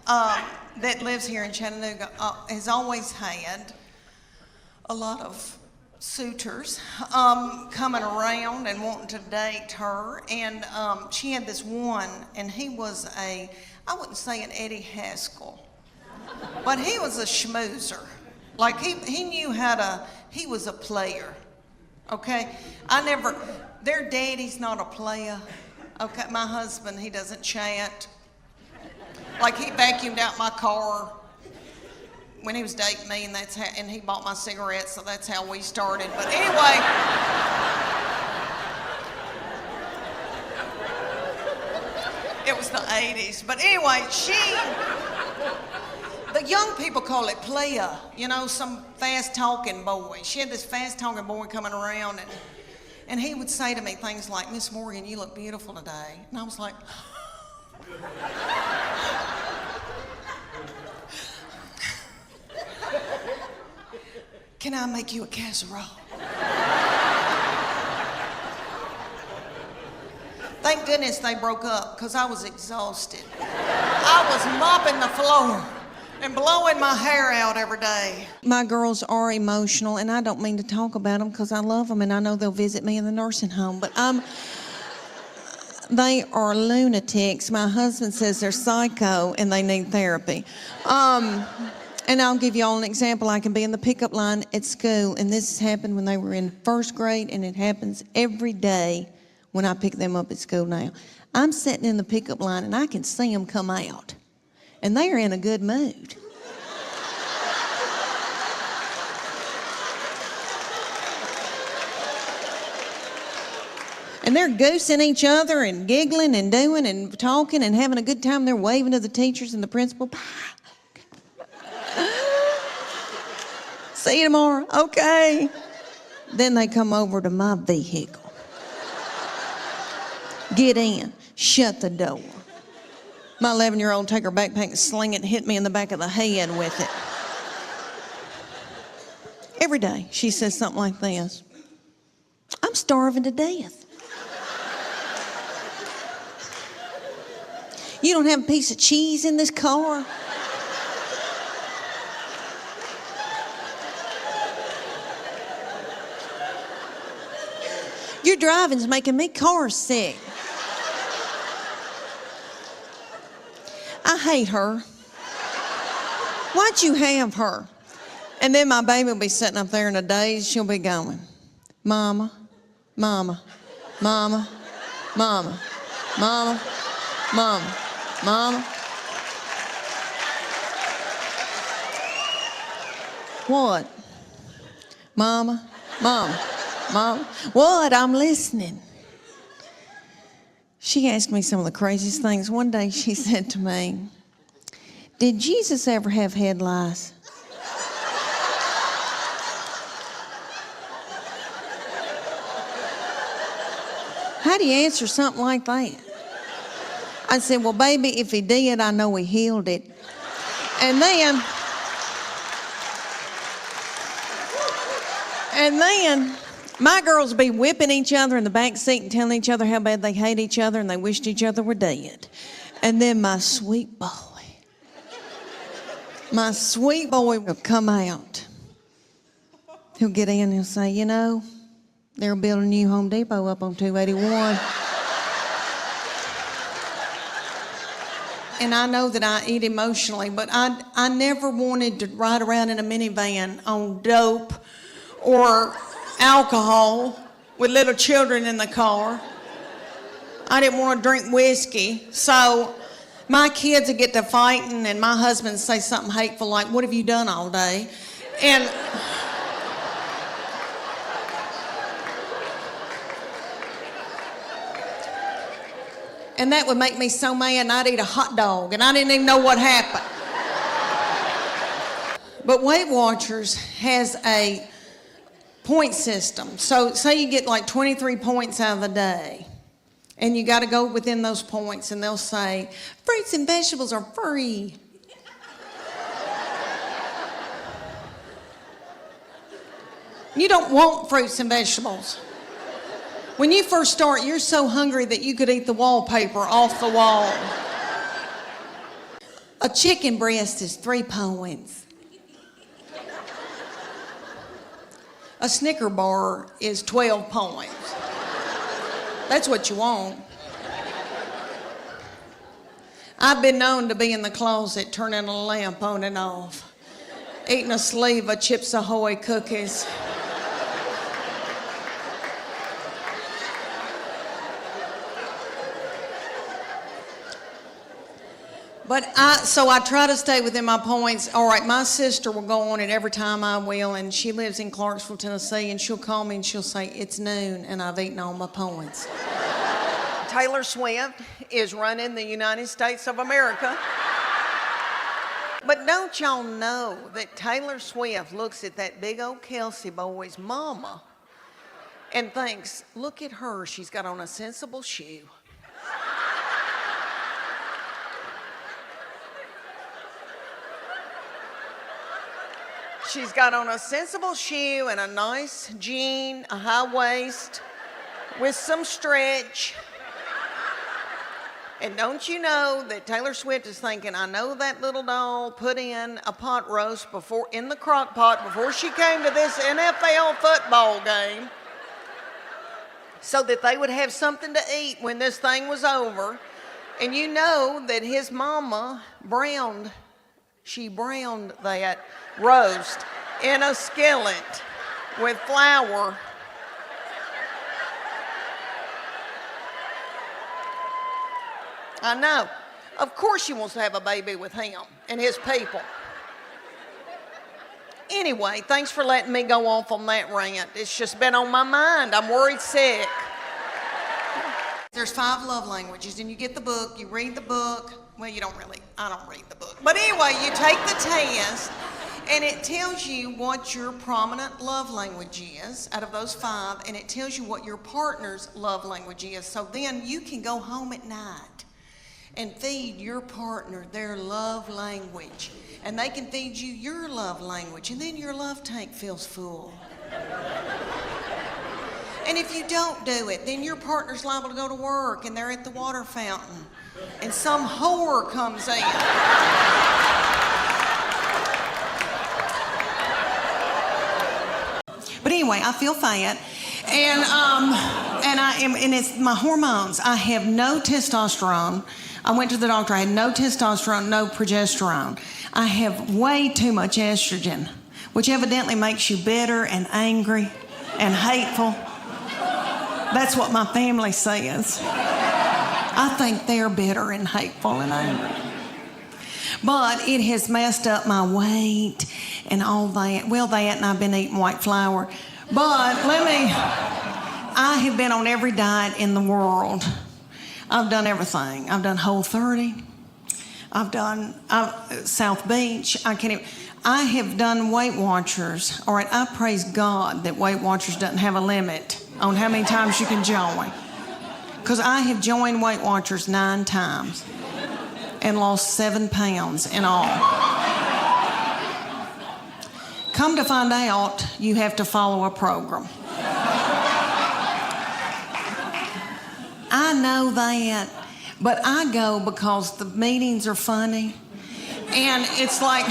that lives here in Chattanooga has always had a lot of suitors coming around and wanting to date her. And she had this one, and he was I wouldn't say an Eddie Haskell, but he was a schmoozer. Like he knew he was a player, okay? Their daddy's not a player, okay? My husband, he doesn't chat. Like he vacuumed out my car when he was dating me, and he bought my cigarettes, so that's how we started. But anyway, it was the 80s. But anyway, the young people call it player, some fast-talking boy. She had this fast-talking boy coming around, and he would say to me things like, "Miss Morgan, you look beautiful today." And I was like, "Can I make you a casserole?" Thank goodness they broke up, because I was exhausted. I was mopping the floor and blowing my hair out every day. My girls are emotional, and I don't mean to talk about them because I love them, and I know they'll visit me in the nursing home, but they are lunatics. My husband says they're psycho and they need therapy. And I'll give you all an example. I can be in the pickup line at school, and this has happened when they were in first grade, and it happens every day when I pick them up at school now. I'm sitting in the pickup line, and I can see them come out, and they are in a good mood. And they're goosing each other and giggling and doing and talking and having a good time. They're waving to the teachers and the principal. See you tomorrow. Okay. Then they come over to my vehicle. Get in. Shut the door. My 11-year-old take her backpack and sling it and hit me in the back of the head with it. Every day she says something like this: "I'm starving to death. You don't have a piece of cheese in this car?" Your driving's making me car sick. I hate her. Why'd you have her? And then my baby will be sitting up there in a daze. She'll be going, "Mama, mama, mama, mama, mama, mama, mama." What? Mama, mama, mama. What? I'm listening. She asked me some of the craziest things. One day she said to me, "Did Jesus ever have head lice?" How do you answer something like that? I said, "Well, baby, if he did, I know he healed it." And then my girls be whipping each other in the back seat and telling each other how bad they hate each other and they wished each other were dead. And then my sweet boy will come out. He'll get in and he'll say, "They're building a new Home Depot up on 281. And I know that I eat emotionally, but I never wanted to ride around in a minivan on dope or alcohol with little children in the car. I didn't want to drink whiskey. So my kids would get to fighting and my husband say something hateful like, "What have you done all day?" And that would make me so mad, and I'd eat a hot dog, and I didn't even know what happened. But Weight Watchers has a point system. So say you get like 23 points out of the day, and you got to go within those points, and they'll say, "Fruits and vegetables are free." You don't want fruits and vegetables. When you first start, you're so hungry that you could eat the wallpaper off the wall. A chicken breast is 3 points. A Snicker bar is 12 points. That's what you want. I've been known to be in the closet turning a lamp on and off, eating a sleeve of Chips Ahoy cookies. So I try to stay within my points. All right, my sister will go on it every time I will, and she lives in Clarksville, Tennessee, and she'll call me and she'll say, it's noon and I've eaten all my points. Taylor Swift is running the United States of America. But don't y'all know that Taylor Swift looks at that big old Kelsey boy's mama and thinks, look at her, she's got on a sensible shoe. She's got on a sensible shoe and a nice jean, a high waist with some stretch. And don't you know that Taylor Swift is thinking, I know that little doll put in a pot roast in the crock pot before she came to this NFL football game so that they would have something to eat when this thing was over. And you know that his mama browned that roast in a skillet with flour. I know. Of course she wants to have a baby with him and his people. Anyway, thanks for letting me go off on that rant. It's just been on my mind. I'm worried sick. There's 5 love languages, and you get the book, you read the book. Well, you don't really, I don't read the book. But anyway, you take the test, and it tells you what your prominent love language is out of those 5, and it tells you what your partner's love language is. So then you can go home at night and feed your partner their love language, and they can feed you your love language, and then your love tank feels full. And if you don't do it, then your partner's liable to go to work and they're at the water fountain and some whore comes in. But anyway, I feel fat, and it's my hormones. I have no testosterone. I went to the doctor. I had no testosterone, no progesterone. I have way too much estrogen, which evidently makes you bitter and angry and hateful. That's what my family says. I think they're bitter and hateful and angry. But it has messed up my weight and all that. Well, that, and I've been eating white flour. But I have been on every diet in the world. I've done everything. I've done Whole30. I've done South Beach. I have done Weight Watchers. All right, I praise God that Weight Watchers doesn't have a limit on how many times you can join. Because I have joined Weight Watchers 9 times and lost 7 pounds in all. Come to find out, you have to follow a program. I know that, but I go because the meetings are funny, and it's like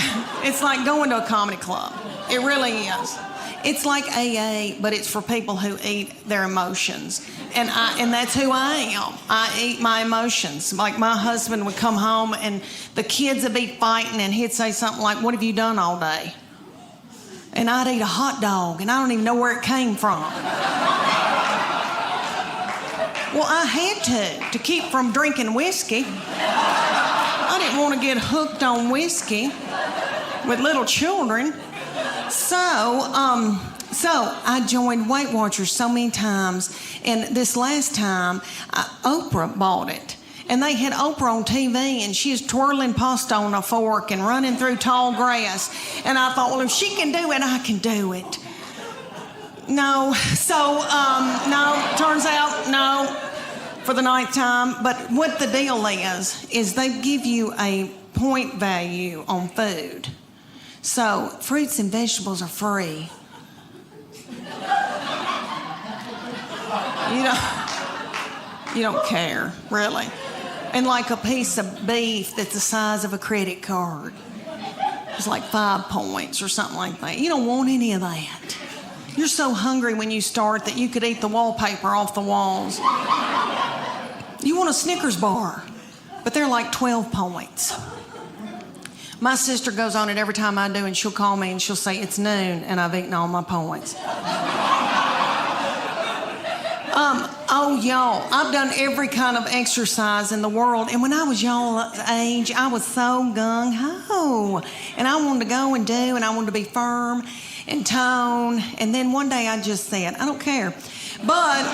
going to a comedy club. It really is. It's like AA, but it's for people who eat their emotions. And that's who I am. I eat my emotions. Like my husband would come home and the kids would be fighting and he'd say something like, what have you done all day? And I'd eat a hot dog and I don't even know where it came from. Well, I had to keep from drinking whiskey. I didn't want to get hooked on whiskey with little children. So I joined Weight Watchers so many times, and this last time, Oprah bought it. And they had Oprah on TV, and she was twirling pasta on a fork and running through tall grass. And I thought, well, if she can do it, I can do it. No, turns out, no, for the 9th time. But what the deal is they give you a point value on food. So fruits and vegetables are free. You don't care, really. and like a piece of beef that's the size of a credit card. It's like 5 points or something like that. You don't want any of that. You're so hungry when you start that you could eat the wallpaper off the walls. You want a Snickers bar, but they're like 12 points. My sister goes on it every time I do, and she'll call me and she'll say, it's noon, and I've eaten all my points. Oh, y'all, I've done every kind of exercise in the world, and when I was y'all's age, I was so gung-ho, and I wanted to go and do, and I wanted to be firm and tone, and then one day I just said, I don't care. But,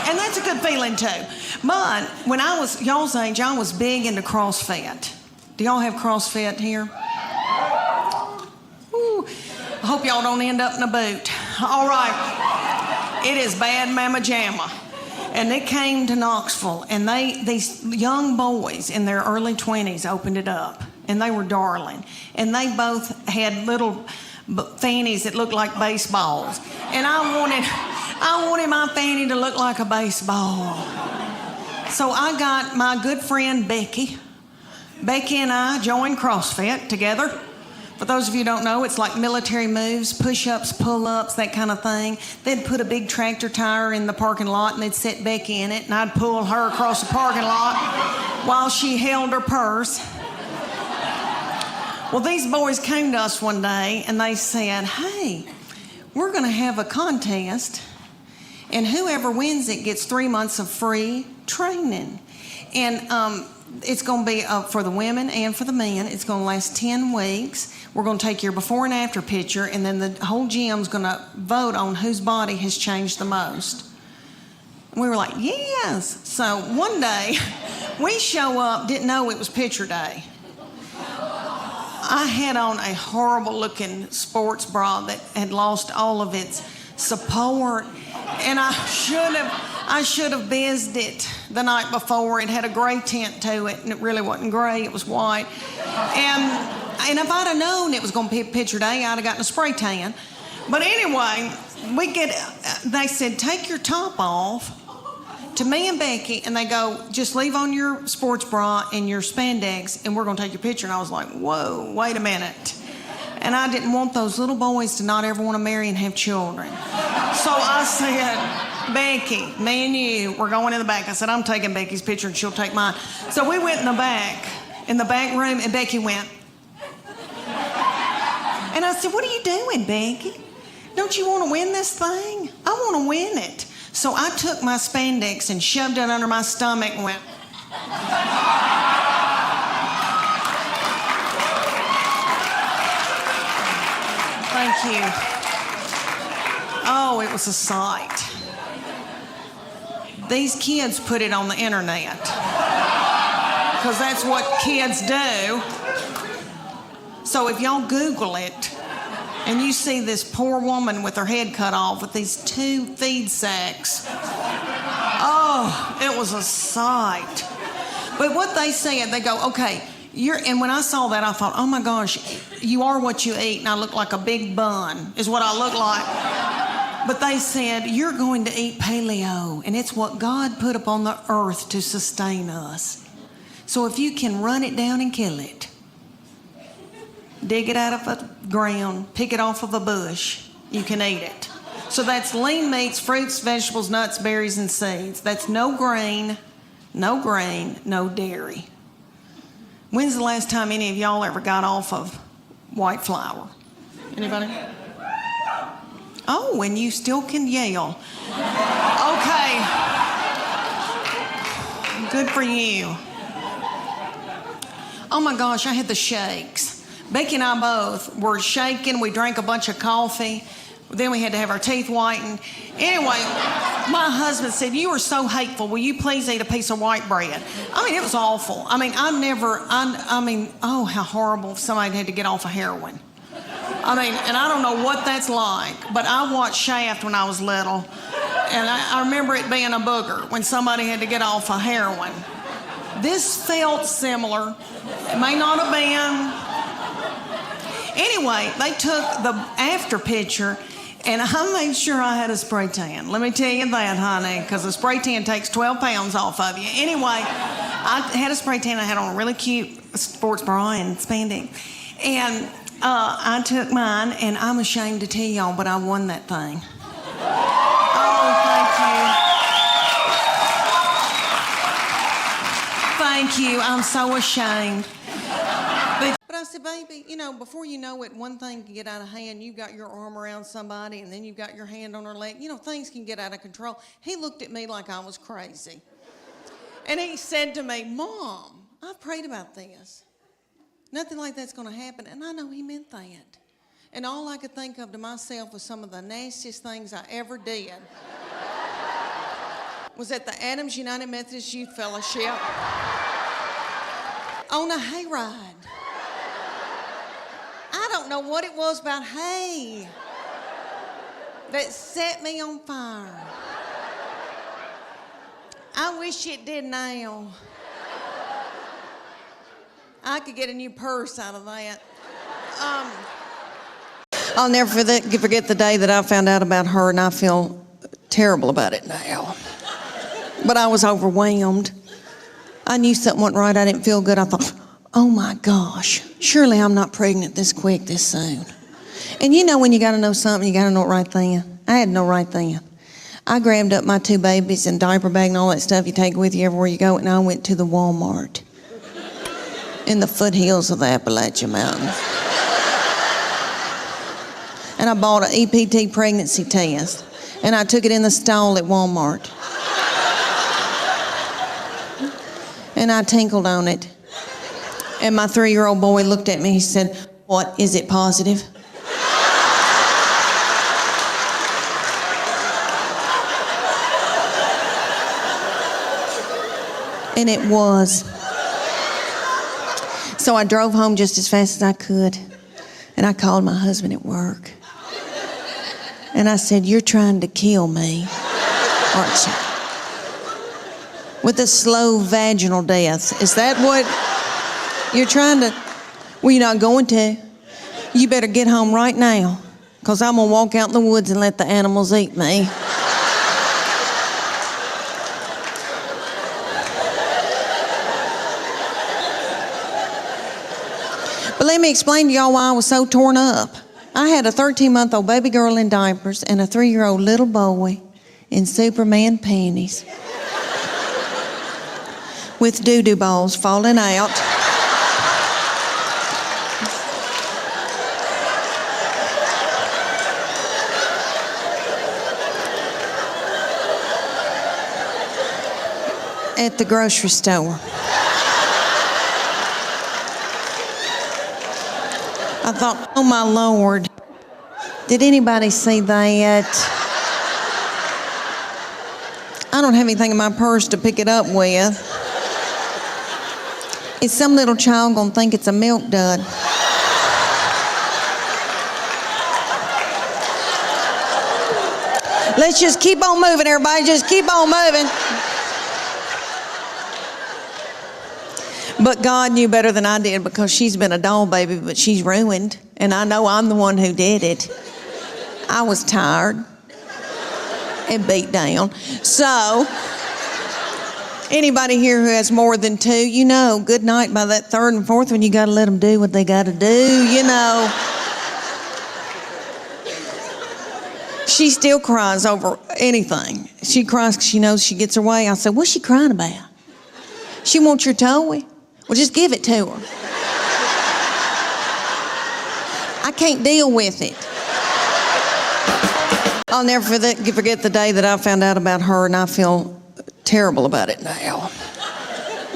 and that's a good feeling too, but when I was y'all's age, I was big into CrossFit. Do y'all have CrossFit here? Ooh, I hope y'all don't end up in a boot. All right, it is bad mamma jamma. And it came to Knoxville, and these young boys in their early 20s opened it up, and they were darling. And they both had little fannies that looked like baseballs. And I wanted my fanny to look like a baseball. So I got my good friend Becky. Becky and I joined CrossFit together. For those of you who don't know, it's like military moves, push-ups, pull-ups, that kind of thing. They'd put a big tractor tire in the parking lot, and they'd set Becky in it, and I'd pull her across the parking lot while she held her purse. Well, these boys came to us one day, and they said, hey, we're going to have a contest, and whoever wins it gets 3 months of free training. And it's going to be for the women and for the men. It's going to last 10 weeks. We're going to take your before and after picture, and then the whole gym's going to vote on whose body has changed the most. And we were like, yes. So one day, we show up, didn't know it was picture day. I had on a horrible-looking sports bra that had lost all of its support, and I should have bizzed it the night before. It had a gray tint to it, and it really wasn't gray, it was white. And if I'd have known it was going to be picture day, I'd have gotten a spray tan. But anyway, they said, take your top off to me and Becky, and they go, just leave on your sports bra and your spandex, and we're going to take your picture. And I was like, whoa, wait a minute. And I didn't want those little boys to not ever want to marry and have children. So I said, Becky, me and you, we're going in the back. I said, I'm taking Becky's picture and she'll take mine. So we went in the back room, and Becky went. And I said, what are you doing, Becky? Don't you want to win this thing? I want to win it. So I took my spandex and shoved it under my stomach and went. Thank you. Oh, it was a sight. These kids put it on the internet because that's what kids do. So if y'all Google it and you see this poor woman with her head cut off with these 2 feed sacks, oh, it was a sight. But what they said, they go, okay, and when I saw that, I thought, oh my gosh, you are what you eat, and I look like a big bun, is what I look like. But they said, you're going to eat paleo, and it's what God put upon the earth to sustain us. So if you can run it down and kill it, dig it out of the ground, pick it off of a bush, you can eat it. So that's lean meats, fruits, vegetables, nuts, berries, and seeds. That's no grain, no dairy. When's the last time any of y'all ever got off of white flour? Anybody? Oh, and you still can yell. Okay. Good for you. Oh my gosh, I had the shakes. Becky and I both were shaking. We drank a bunch of coffee. Then we had to have our teeth whitened. Anyway, my husband said, you are so hateful. Will you please eat a piece of white bread? I mean, it was awful. I mean, oh, how horrible if somebody had to get off of heroin. I mean, and I don't know what that's like, but I watched Shaft when I was little, and I remember it being a booger when somebody had to get off of heroin. This felt similar. It may not have been. Anyway, they took the after picture, and I made sure I had a spray tan. Let me tell you that, honey, because a spray tan takes 12 pounds off of you. Anyway, I had a spray tan. I had on a really cute sports bra and spandex. And I took mine, and I'm ashamed to tell y'all, but I won that thing. Oh, thank you. Thank you. I'm so ashamed. But I said, baby, before you know it, one thing can get out of hand. You've got your arm around somebody, and then you've got your hand on her leg. Things can get out of control. He looked at me like I was crazy. And he said to me, Mom, I've prayed about this. Nothing like that's going to happen. And I know he meant that. And all I could think of to myself was some of the nastiest things I ever did was at the Adams United Methodist Youth Fellowship on a hayride. I don't know what it was about hay that set me on fire. I wish it did now. I could get a new purse out of that. I'll never forget the day that I found out about her, and I feel terrible about it now. But I was overwhelmed. I knew something wasn't right. I didn't feel good. I thought, oh my gosh, surely I'm not pregnant this quick, this soon. And when you got to know something, you got to know it right then. I had no right then. I grabbed up my 2 babies and diaper bag and all that stuff you take with you everywhere you go, and I went to the Walmart in the foothills of the Appalachian Mountains. And I bought an EPT pregnancy test, and I took it in the stall at Walmart. And I tinkled on it. And my 3-year-old boy looked at me, he said, "What, is it positive?" And it was. So I drove home just as fast as I could, and I called my husband at work. And I said, "You're trying to kill me, aren't you? With a slow vaginal death. Is that what you're trying to?" "Well, you're not going to. You better get home right now, because I'm going to walk out in the woods and let the animals eat me." But let me explain to y'all why I was so torn up. I had a 13-month-old baby girl in diapers and a 3-year-old little boy in Superman panties with doo-doo balls falling out. At the grocery store. I thought, oh my Lord, did anybody see that? I don't have anything in my purse to pick it up with. Is some little child gonna think it's a milk dud? Let's just keep on moving, everybody. Just keep on moving. But God knew better than I did, because she's been a doll baby, but she's ruined. And I know I'm the one who did it. I was tired and beat down. So, anybody here who has more than 2, good night by that 3rd and 4th one. You got to let them do what they got to do, She still cries over anything. She cries because she knows she gets her way. I said, "What's she crying about?" "She wants your toy." "Well, just give it to her." I can't deal with it. I'll never forget the day that I found out about her, and I feel terrible about it now.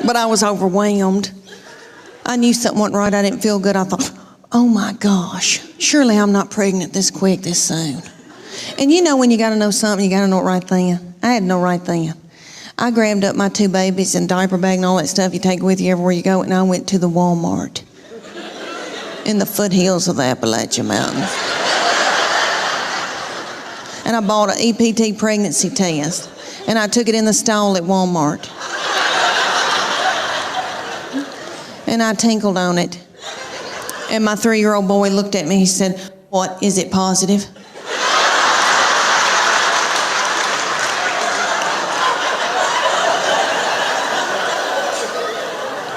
But I was overwhelmed. I knew something wasn't right. I didn't feel good. I thought, oh my gosh, surely I'm not pregnant this quick, this soon. And when you got to know something, you got to know it right then. I had no right then. I grabbed up my 2 babies and diaper bag and all that stuff you take with you everywhere you go, and I went to the Walmart in the foothills of the Appalachian Mountains. And I bought an EPT pregnancy test, and I took it in the stall at Walmart. And I tinkled on it. And my 3-year-old boy looked at me, he said, "What, is it positive?"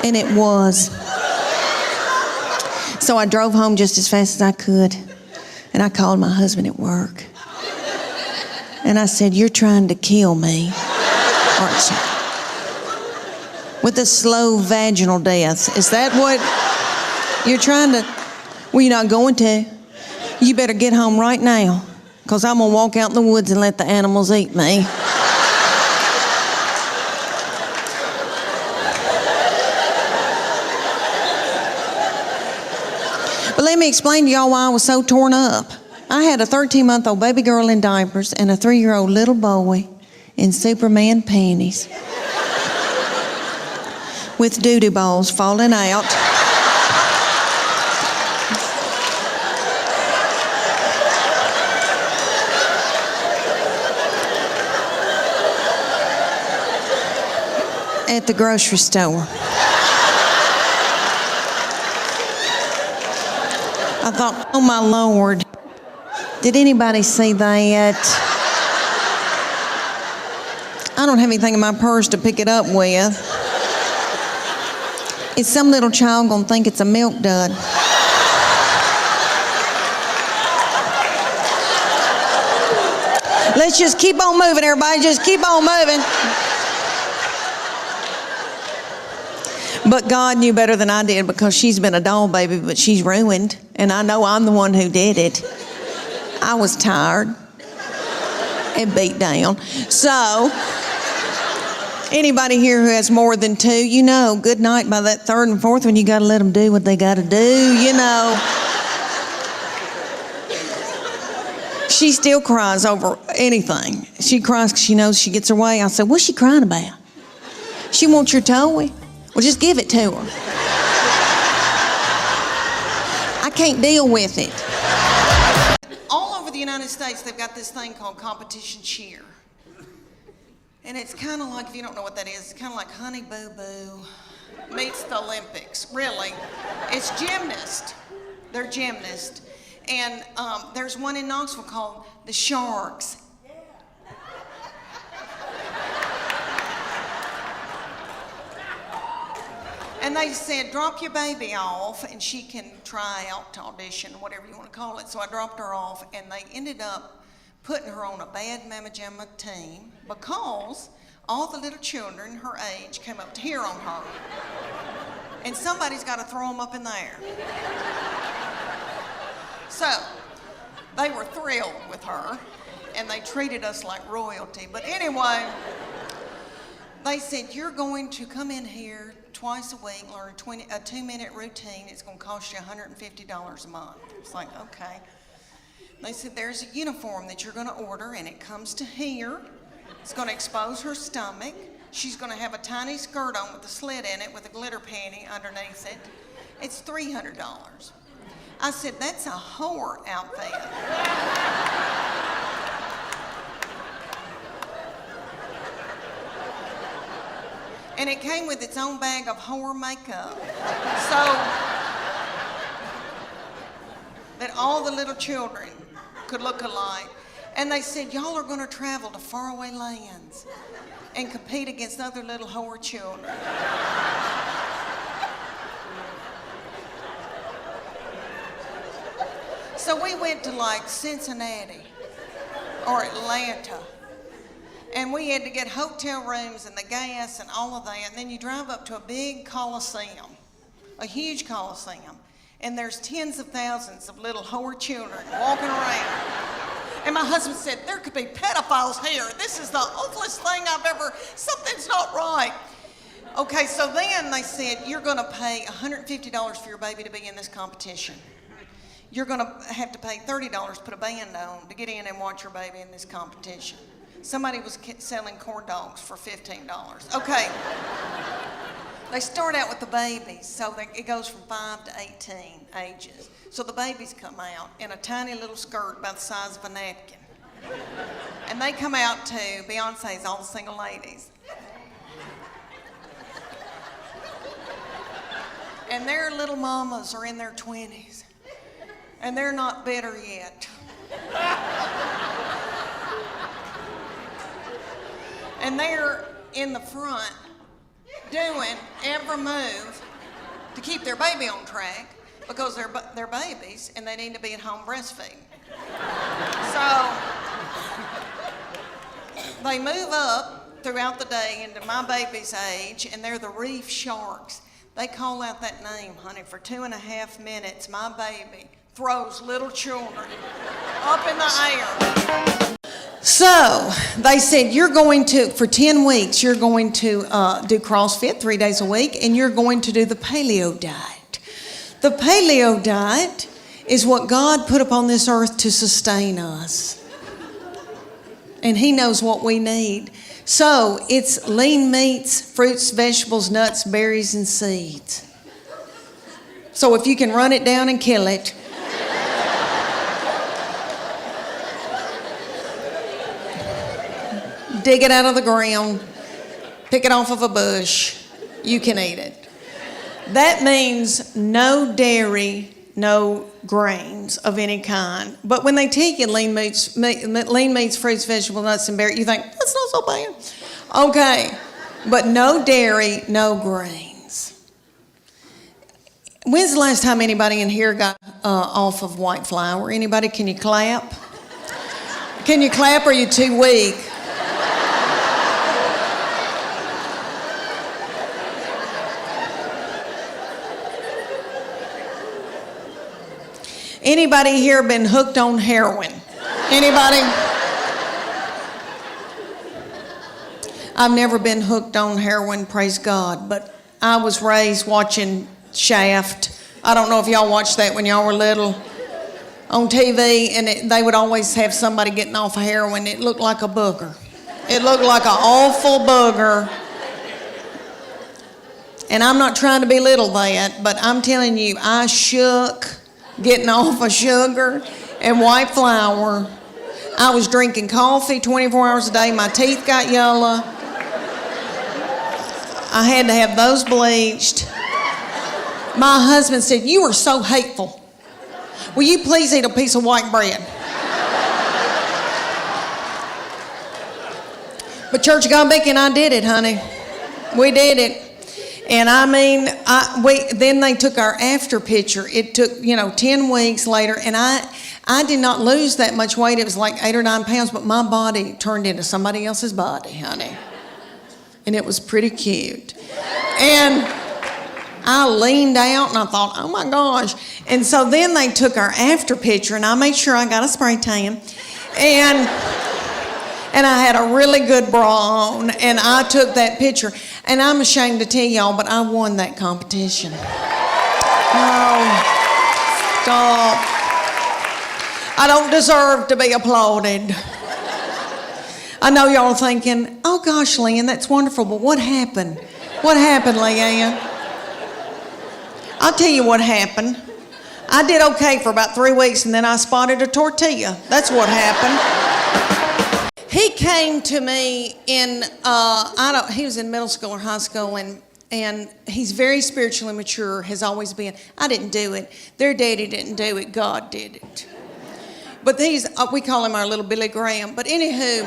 And it was. So I drove home just as fast as I could. And I called my husband at work. And I said, "You're trying to kill me, aren't you? With a slow vaginal death. Is that what you're trying to?" "Well, you're not going to. You better get home right now, because I'm going to walk out in the woods and let the animals eat me." But let me explain to y'all why I was so torn up. I had a 13-month-old baby girl in diapers and a 3-year-old little boy in Superman panties with doo-doo balls falling out. At the grocery store. I thought, oh my Lord, did anybody see that? I don't have anything in my purse to pick it up with. Is some little child gonna think it's a milk dud? Let's just keep on moving, everybody. Just keep on moving. But God knew better than I did, because she's been a doll baby, but she's ruined. And I know I'm the one who did it. I was tired and beat down. So, anybody here who has more than 2, you know, good night by that 3rd and 4th one. You got to let them do what they got to do, you know. She still cries over anything. She cries because she knows she gets her way. I said, "What's she crying about?" "She wants your toy." "Well, just give it to her." I can't deal with it. All over the United States, they've got this thing called competition cheer. And it's kind of like, if you don't know what that is, it's kind of like Honey Boo Boo meets the Olympics, really. It's gymnast. They're gymnasts. And there's one in Knoxville called the Sharks. And they said, "Drop your baby off and she can try out to audition," whatever you want to call it. So I dropped her off, and they ended up putting her on a bad mamma jamma team, because all the little children her age came up to hear on her. And somebody's got to throw them up in the air. So they were thrilled with her, and they treated us like royalty. But anyway, they said, "You're going to come in here twice a week, learn a 2-minute routine. It's going to cost you $150 a month." It's like, okay. They said, "There's a uniform that you're going to order, and it comes to here. It's going to expose her stomach. She's going to have a tiny skirt on with a slit in it with a glitter panty underneath it. It's $300. I said, "That's a whore outfit." And it came with its own bag of whore makeup. So that all the little children could look alike. And they said, "Y'all are going to travel to faraway lands and compete against other little whore children." So we went to like Cincinnati or Atlanta. And we had to get hotel rooms and the gas and all of that. And then you drive up to a big coliseum, a huge coliseum. And there's tens of thousands of little whore children walking around. And my husband said, "There could be pedophiles here. This is the awfulest thing I've ever, something's not right." Okay, so then they said, "You're going to pay $150 for your baby to be in this competition. You're going to have to pay $30 to put a band on to get in and watch your baby in this competition." Somebody was selling corn dogs for $15. Okay. They start out with the babies, so it goes from 5 to 18 ages. So the babies come out in a tiny little skirt about the size of a napkin. And they come out to Beyonce's All the Single Ladies. And their little mamas are in their 20s. And they're not bitter yet. And they're in the front doing every move to keep their baby on track because they're babies and they need to be at home breastfeeding. So they move up throughout the day into my baby's age, and they're the reef sharks. They call out that name, honey, for 2.5 minutes. My baby throws little children up in the air. So they said, you're going to, for 10 weeks, you're going to do CrossFit 3 days a week, and you're going to do the paleo diet. The paleo diet is what God put upon this earth to sustain us. And He knows what we need. So it's lean meats, fruits, vegetables, nuts, berries, and seeds. So if you can run it down and kill it, dig it out of the ground, pick it off of a bush, you can eat it. That means no dairy, no grains of any kind. But when they take you lean meats, fruits, vegetables, nuts, and berries, you think, that's not so bad. Okay, but no dairy, no grains. When's the last time anybody in here got off of white flour? Anybody, can you clap? Can you clap, or are you too weak? Anybody here been hooked on heroin? Anybody? I've never been hooked on heroin, praise God, but I was raised watching Shaft. I don't know if y'all watched that when y'all were little on TV, and they would always have somebody getting off of heroin. It looked like a booger. It looked like an awful booger. And I'm not trying to belittle that, but I'm telling you, I shook getting off of sugar and white flour. I was drinking coffee 24 hours a day. My teeth got yellow. I had to have those bleached. My husband said, you are so hateful. Will you please eat a piece of white bread? But Church of God Beacon, I did it, honey. We did it. And I mean, then they took our after picture. It took, 10 weeks later, and I did not lose that much weight. It was like 8 or 9 pounds, but my body turned into somebody else's body, honey. And it was pretty cute. And I leaned out and I thought, oh my gosh. And so then they took our after picture, and I made sure I got a spray tan. And I had a really good bra on, and I took that picture. And I'm ashamed to tell y'all, but I won that competition. Oh, stop. I don't deserve to be applauded. I know y'all are thinking, oh gosh, Leanne, that's wonderful, but what happened? What happened, Leanne? I'll tell you what happened. I did okay for about 3 weeks, and then I spotted a tortilla. That's what happened. He came to me in, he was in middle school or high school, and he's very spiritually mature, has always been. I didn't do it. Their daddy didn't do it. God did it. But we call him our little Billy Graham. But anywho,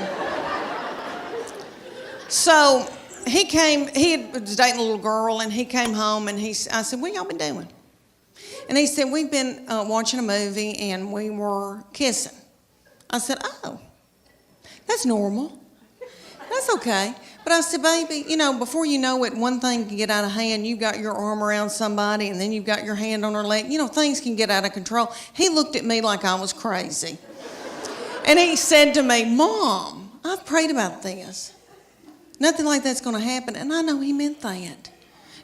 so he was dating a little girl, and he came home, and I said, what y'all been doing? And he said, we've been watching a movie, and we were kissing. I said, oh. That's normal. That's okay. But I said, baby, before you know it, one thing can get out of hand. You've got your arm around somebody, and then you've got your hand on her leg. Things can get out of control. He looked at me like I was crazy. And he said to me, Mom, I've prayed about this. Nothing like that's going to happen. And I know he meant that.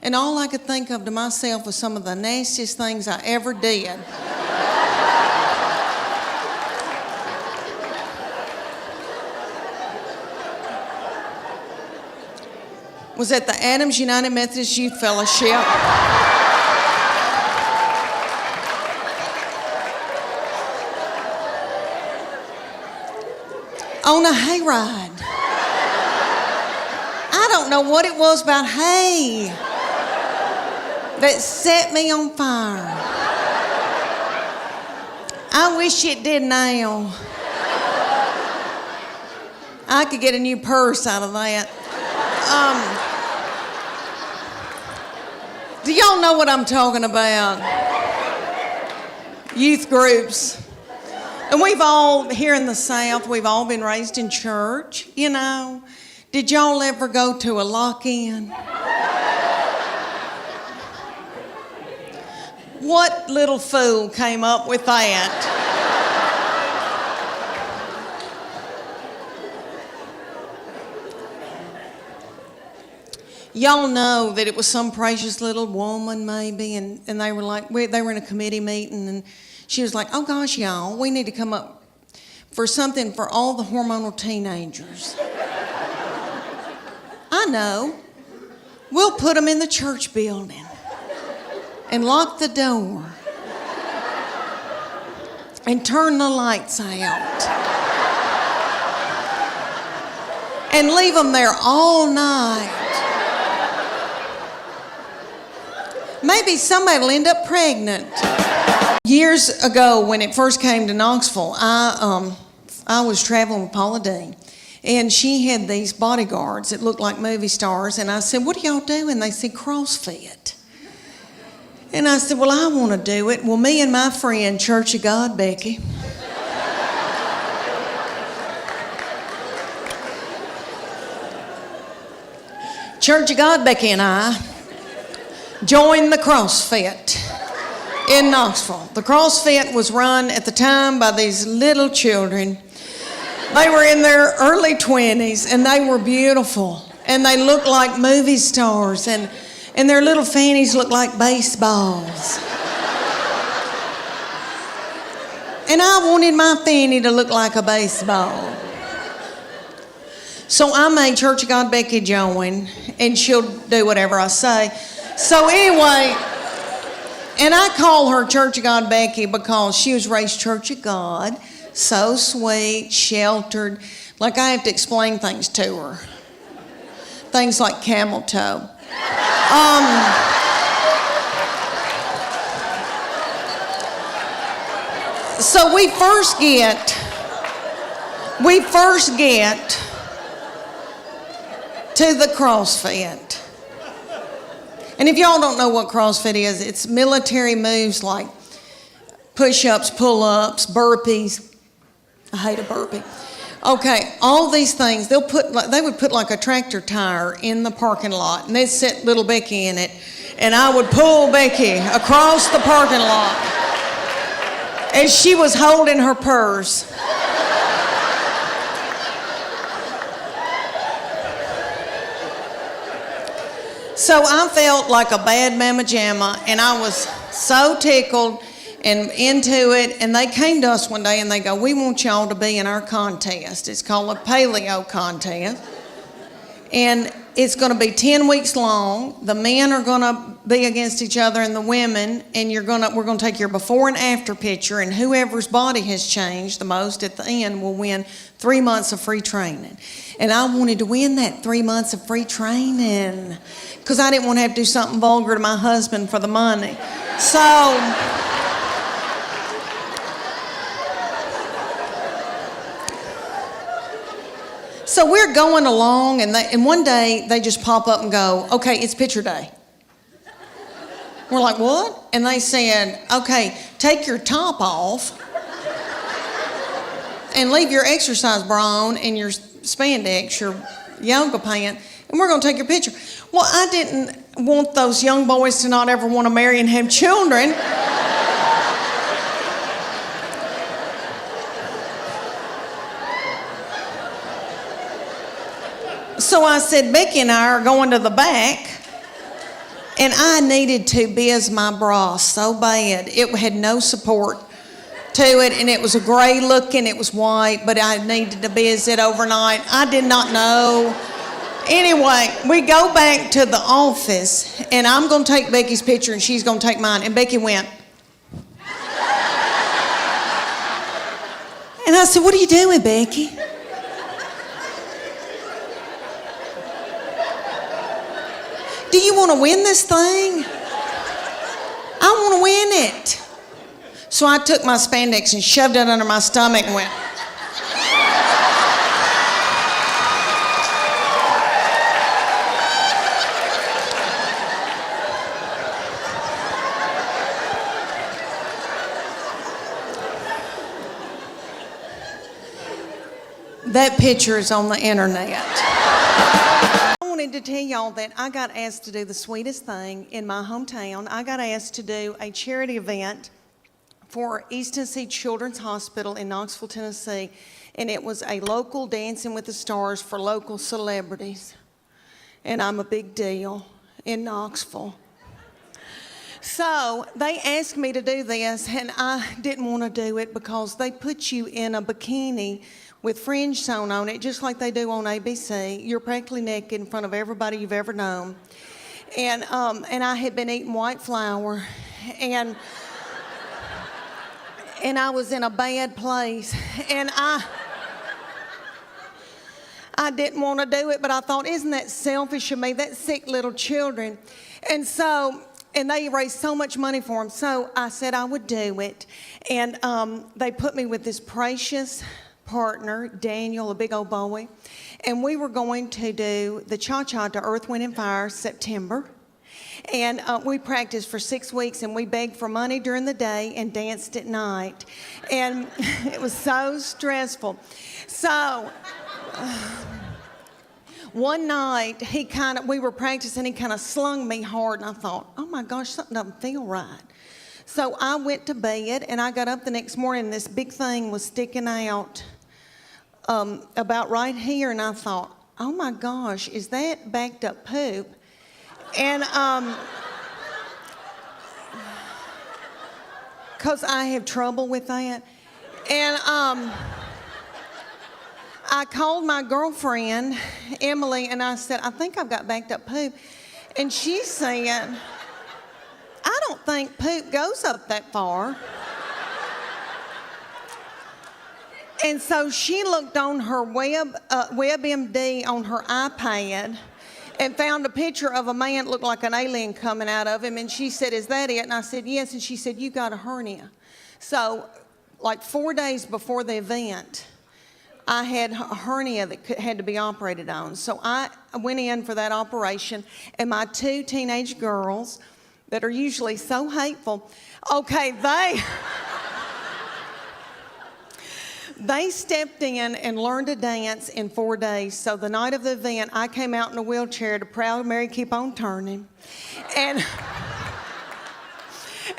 And all I could think of to myself was some of the nastiest things I ever did. Was at the Adams United Methodist Youth Fellowship. On a hayride. I don't know what it was about hay that set me on fire. I wish it did now. I could get a new purse out of that. Do y'all know what I'm talking about? Youth groups. And we've all, here in the South, we've all been raised in church, you know. Did y'all ever go to a lock-in? What little fool came up with that? Y'all know that it was some precious little woman maybe, and they were like, they were in a committee meeting, and she was like, oh gosh, y'all, we need to come up for something for all the hormonal teenagers. I know. We'll put them in the church building and lock the door and turn the lights out and leave them there all night. Maybe somebody will end up pregnant. Years ago, when it first came to Knoxville, I was traveling with Paula Dean, and she had these bodyguards that looked like movie stars, and I said, what do y'all do? And they said, CrossFit. And I said, well, I want to do it. Well, me and my friend, Church of God, Becky, Church of God, Becky and I joined the CrossFit in Knoxville. The CrossFit was run at the time by these little children. They were in their early 20s, and they were beautiful, and they looked like movie stars, and their little fannies looked like baseballs. And I wanted my fanny to look like a baseball. So I made Church of God Becky join, and she'll do whatever I say. So anyway, and I call her Church of God Becky because she was raised Church of God, so sweet, sheltered. Like I have to explain things to her. Things like camel toe. So we first get to the CrossFit. And if y'all don't know what CrossFit is, it's military moves like push-ups, pull-ups, burpees. I hate a burpee. Okay, all these things, they would put like a tractor tire in the parking lot, and they'd set little Becky in it, and I would pull Becky across the parking lot, and she was holding her purse. So I felt like a bad mama jamma, and I was so tickled and into it. And they came to us one day and they go, we want y'all to be in our contest. It's called a paleo contest. And it's going to be 10 weeks long. The men are going to be against each other and the women, and we're going to take your before and after picture, and whoever's body has changed the most at the end will win 3 months of free training. And I wanted to win that 3 months of free training because I didn't want to have to do something vulgar to my husband for the money. So we're going along, and one day they just pop up and go, okay, it's picture day. We're like, what? And they said, okay, take your top off and leave your exercise bra on and your spandex, your yoga pant, and we're going to take your picture. Well, I didn't want those young boys to not ever want to marry and have children. So I said, Becky and I are going to the back, and I needed to biz my bra so bad. It had no support to it, and it was a gray looking, it was white, but I needed to biz it overnight. I did not know. Anyway, we go back to the office, and I'm going to take Becky's picture, and she's going to take mine. And Becky went. And I said, what are you doing, Becky? Do you want to win this thing? I want to win it. So I took my spandex and shoved it under my stomach and went. That picture is on the internet. I wanted to tell y'all that I got asked to do the sweetest thing in my hometown. I got asked to do a charity event for East Tennessee Children's Hospital in Knoxville, Tennessee. And it was a local Dancing with the Stars for local celebrities. And I'm a big deal in Knoxville. So they asked me to do this, and I didn't want to do it because they put you in a bikini with fringe sewn on it, just like they do on ABC. You're practically naked in front of everybody you've ever known. And I had been eating white flour, and I was in a bad place, and I didn't want to do it, but I thought, isn't that selfish of me? That's sick little children. And they raised so much money for them. So I said I would do it. And they put me with this precious partner, Daniel, a big old boy. And we were going to do the cha-cha to Earth, Wind, and Fire September. And we practiced for 6 weeks, and we begged for money during the day and danced at night. And it was so stressful. So one night, we were practicing, he kind of slung me hard, and I thought, oh my gosh, something doesn't feel right. So I went to bed, and I got up the next morning, and this big thing was sticking out about right here, and I thought, oh my gosh, is that backed up poop? And because I have trouble with that. And I called my girlfriend, Emily, and I said, I think I've got backed up poop. And she said, I don't think poop goes up that far. And so she looked on her WebMD on her iPad and found a picture of a man that looked like an alien coming out of him. And she said, is that it? And I said, yes. And she said, you got a hernia. So like 4 days before the event, I had a hernia that had to be operated on. So I went in for that operation, and my 2 teenage girls that are usually so hateful, okay, they stepped in and learned to dance in 4 days. So the night of the event, I came out in a wheelchair to Proud Mary Keep On Turning.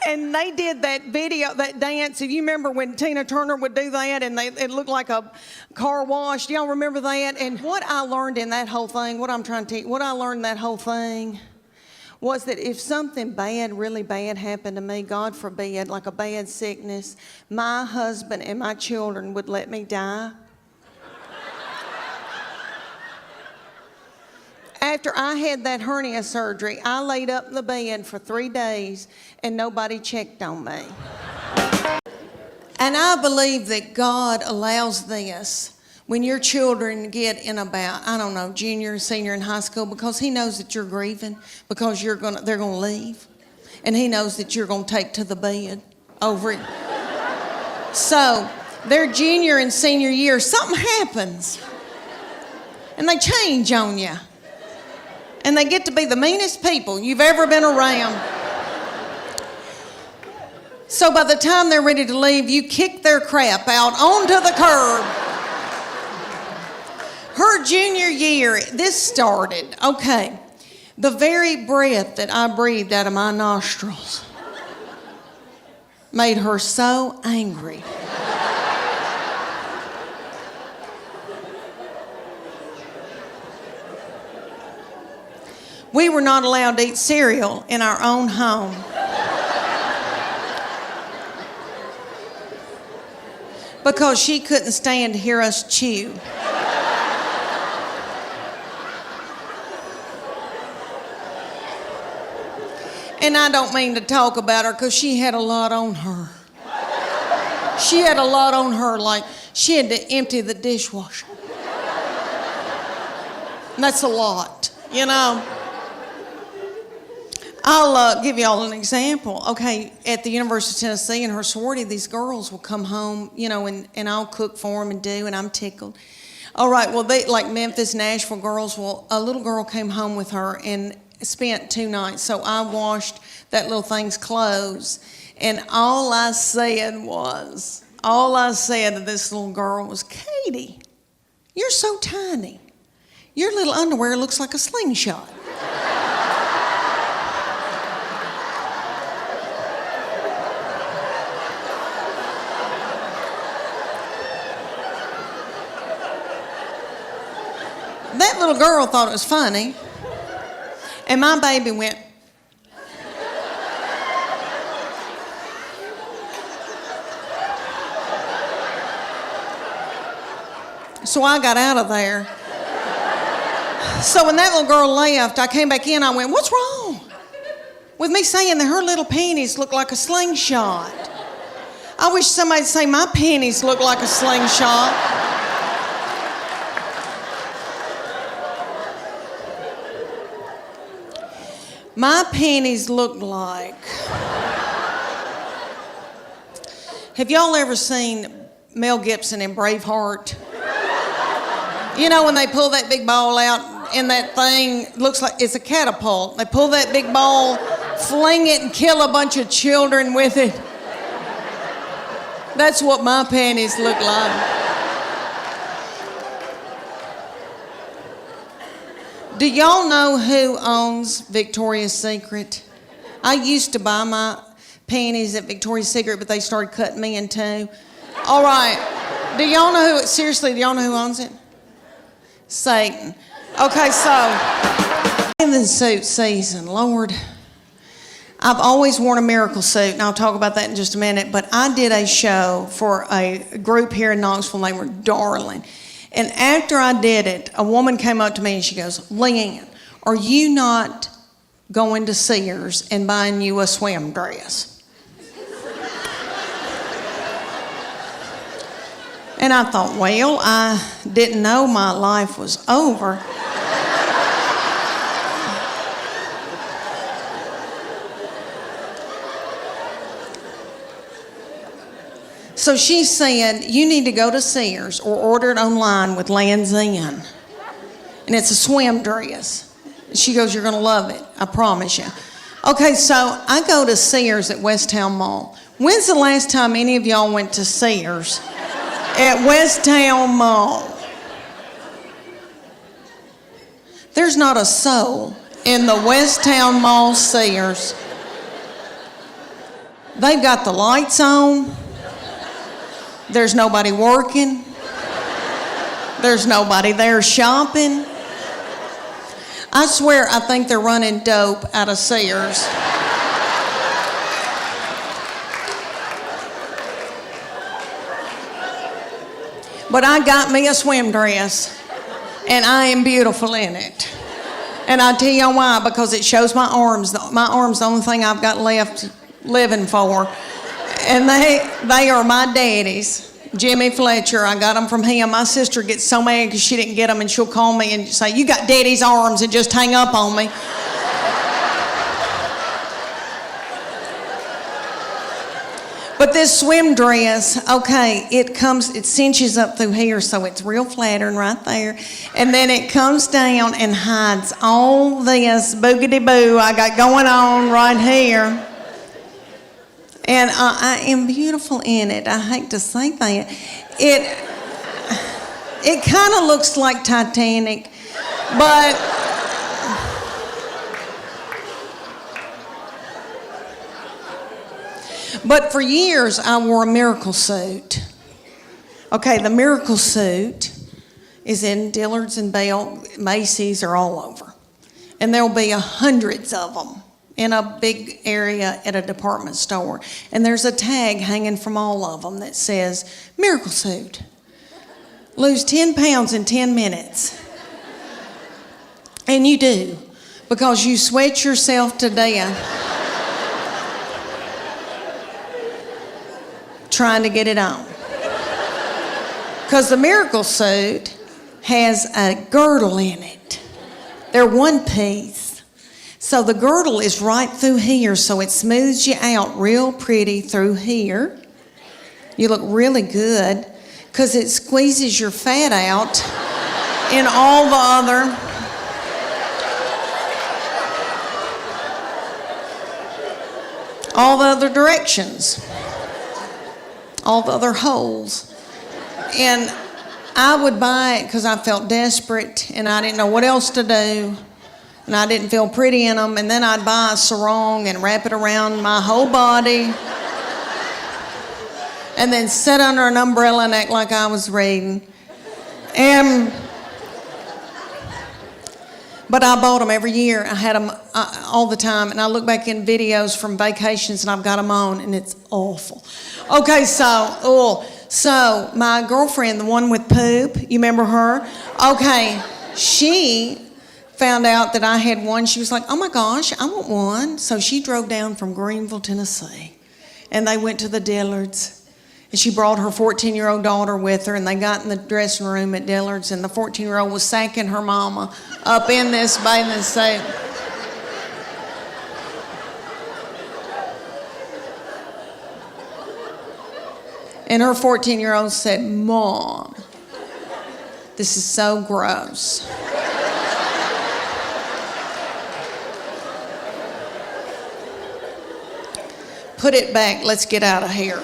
And they did that video, that dance. If you remember when Tina Turner would do that and it looked like a car wash. Do y'all remember that? And what I learned in that whole thing, what I learned in that whole thing was that if something bad, really bad happened to me, God forbid, like a bad sickness, my husband and my children would let me die. After I had that hernia surgery, I laid up in the bed for 3 days and nobody checked on me. And I believe that God allows this when your children get in about, I don't know, junior and senior in high school, because He knows that you're grieving, because they're gonna leave. And He knows that you're gonna take to the bed over it. So their junior and senior year, something happens. And they change on you. And they get to be the meanest people you've ever been around. So by the time they're ready to leave, you kick their crap out onto the curb. Her junior year, this started, okay, the very breath that I breathed out of my nostrils made her so angry. We were not allowed to eat cereal in our own home. Because she couldn't stand to hear us chew. And I don't mean to talk about her because she had a lot on her. She had a lot on her, like she had to empty the dishwasher. And that's a lot, you know. I'll give y'all an example. Okay, at the University of Tennessee in her sorority, these girls will come home, you know, and I'll cook for them and do, and I'm tickled. All right, well, they like Memphis, Nashville girls. Well, a little girl came home with her and spent 2 nights. So I washed that little thing's clothes, and all I said to this little girl was, Katie, You're so tiny. Your little underwear looks like a slingshot. That little girl thought it was funny, and my baby went. So I got out of there. So when that little girl left, I came back in, I went, what's wrong with me saying that her little panties look like a slingshot? I wish somebody'd say my panties look like a slingshot. My panties look like... Have y'all ever seen Mel Gibson in Braveheart? You know when they pull that big ball out and that thing looks like it's a catapult. They pull that big ball, fling it and kill a bunch of children with it. That's what my panties look like. Do y'all know who owns Victoria's Secret? I used to buy my panties at Victoria's Secret, but they started cutting me in two. All right. Do y'all know who, seriously, do y'all know who owns it? Satan. Okay, so, in the suit season, Lord, I've always worn a miracle suit, and I'll talk about that in just a minute, but I did a show for a group here in Knoxville, and they were darling. And after I did it, a woman came up to me and she goes, Leanne, are you not going to Sears and buying you a swim dress? And I thought, well, I didn't know my life was over. So she said, you need to go to Sears or order it online with Land's End. And it's a swim dress. She goes, you're going to love it. I promise you. Okay, so I go to Sears at West Town Mall. When's the last time any of y'all went to Sears at West Town Mall? There's not a soul in the West Town Mall Sears. They've got the lights on. There's nobody working. There's nobody there shopping. I swear I think they're running dope out of Sears. But I got me a swim dress, and I am beautiful in it. And I tell you why, because it shows my arms. My arms, the only thing I've got left living for. And they are my daddy's. Jimmy Fletcher, I got them from him. My sister gets so mad because she didn't get them, and she'll call me and say, you got daddy's arms, and just hang up on me. But this swim dress, okay, it cinches up through here, so it's real flattering right there. And then it comes down and hides all this boogity-boo I got going on right here. And I am beautiful in it. I hate to say that. It kind of looks like Titanic, but for years I wore a miracle suit. Okay, the miracle suit is in Dillard's and Bell, Macy's, are all over. And there'll be hundreds of them in a big area at a department store. And there's a tag hanging from all of them that says, miracle suit. Lose 10 pounds in 10 minutes. And you do, because you sweat yourself to death trying to get it on. Because the miracle suit has a girdle in it. They're one piece. So the girdle is right through here, so it smooths you out real pretty through here. You look really good because it squeezes your fat out in all the other directions, all the other holes. And I would buy it because I felt desperate and I didn't know what else to do. And I didn't feel pretty in them. And then I'd buy a sarong and wrap it around my whole body. And then sit under an umbrella and act like I was reading. But I bought them every year. I had them all the time. And I look back in videos from vacations and I've got them on and it's awful. Okay, so my girlfriend, the one with poop, you remember her? Okay, she found out that I had one. She was like, oh my gosh, I want one. So she drove down from Greenville, Tennessee. And they went to the Dillards. And she brought her 14-year-old daughter with her, and they got in the dressing room at Dillard's, and the 14-year-old was sacking her mama up in this bathing suit. And her 14-year-old said, Mom, this is so gross. Put it back, let's get out of here.